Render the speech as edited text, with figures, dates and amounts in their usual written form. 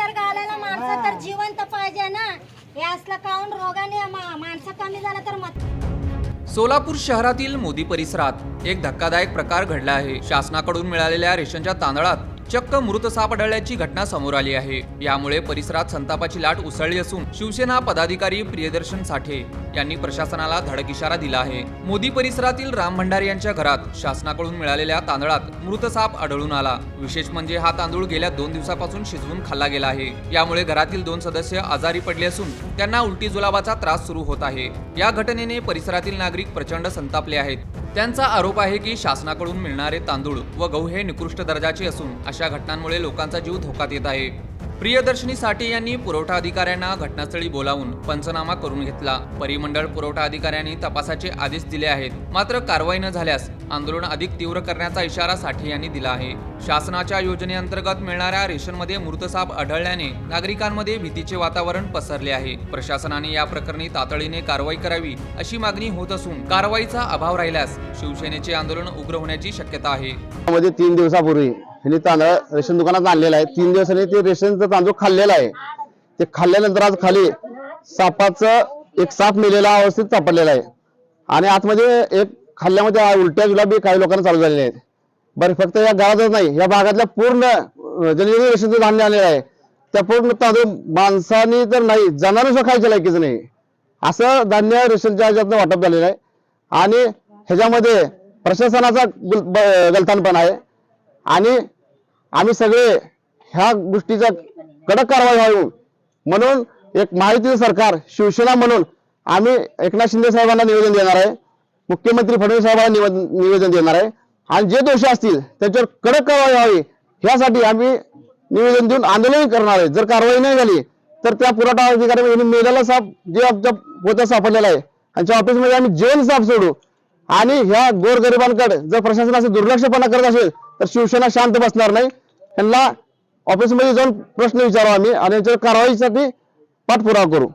निसर्ग आलेला माणसं तर जिवंत पाहिजे ना. हे असलं काऊन रोगाने माणसं कमी झालं तर मग. सोलापूर शहरातील मोदी परिसरात एक धक्कादायक प्रकार घडला आहे. शासनाकडून मिळालेल्या रेशनच्या तांदळात चक्क मृत साप आढळल्याची घटना समोर आली आहे. यामुळे परिसरात संतापाची लाट उसळली असून शिवसेना पदाधिकारी प्रियदर्शन साठे यांनी प्रशासनाला धडक इशारा दिला आहे. मोदी परिसरातील राम भंडारी यांच्या घरात शासनाकडून मिळालेल्या तांदळात मृत साप आढळून आला. विशेष म्हणजे हा तांदूळ गेल्या 2 दिवसापासून शिजवून खाल्ला गेला आहे. यामुळे घरातील 2 सदस्य आजारी पडले असून त्यांना उलटी जुलाबाचा त्रास सुरू होत आहे. या घटनेने परिसरातील नागरिक प्रचंड संतापले आहेत. त्यांचा आरोप आहे की शासनाकडून मिळणारे तांदूळ व गहू हे निकृष्ट दर्जाचे असून अशा घटनांमुळे लोकांचा जीव धोक्यात येत आहे. प्रियदर्शनी साठे यांनी पुरवठा अधिकाऱ्यांना घटनास्थळी बोलावून पंचनामा करून घेतला. परिमंडळ पुरवठा अधिकाऱ्यांनी तपासाचे आदेश दिले आहेत. मात्र कारवाई न झाल्यास आंदोलन अधिक तीव्र करण्याचा इशारा साठे यांनी दिला आहे. शासनाच्या योजनेअंतर्गत मिळणाऱ्या रेशनमध्ये मृत साप आढळल्याने नागरिकांमध्ये भीतीचे वातावरण पसरले आहे. प्रशासनाने या प्रकरणी तातडीने कारवाई करावी अशी मागणी होत असून कारवाईचा अभाव राहिल्यास शिवसेनेचे आंदोलन उग्र होण्याची शक्यता आहे. 3 दिवसापूर्वी त्यांनी तांदूळ रेशन दुकानात आणलेला आहे. 3 दिवसांनी ते रेशनचा तांदूळ खाल्लेला आहे. ते खाल्ल्यानंतर आज खाली सापाचं एक साप मेलेला अवस्थेत सापडलेला आहे आणि आतमध्ये एक खाल्ल्यामध्ये उलट्या जुलाबी काही लोकांना चालू झालेले आहेत. बरं, फक्त या गावातच नाही, या भागातल्या पूर्ण ज्यांनी रेशनचं धान्य आणलेलं आहे त्या पूर्ण तांदूळ माणसांनी तर नाही, जनावरांना खायच्या लायकीचं नाही असं धान्य रेशनच्या ह्याच्यातनं वाटप झालेलं आहे. आणि ह्याच्यामध्ये प्रशासनाचा गलथानपणा आहे आणि आम्ही सगळे ह्या गोष्टीचा कडक कारवाई व्हावी म्हणून एक माहिती सरकार शिवसेना म्हणून आम्ही एकनाथ शिंदे साहेबांना निवेदन देणार आहे, मुख्यमंत्री फडणवीस साहेबांना निवेदन देणार आहे आणि जे दोषी असतील त्याच्यावर कडक कारवाई व्हावी यासाठी आम्ही निवेदन देऊन आंदोलन करणार आहे. जर कारवाई नाही झाली तर त्या पुरवठा अधिकारी मेलेला साप जे आमच्या पोत्यात सापडलेला आहे त्यांच्या ऑफिसमध्ये आम्ही जेवण साप सोडू आणि ह्या गोरगरिबांकडे जर प्रशासन असं दुर्लक्षपणा करत असेल तर शिवसेना शांत बसणार नाही. त्यांना ऑफिसमध्ये जाऊन प्रश्न विचारू आम्ही आणि याच्यावर कारवाईसाठी पाठपुरावा करू.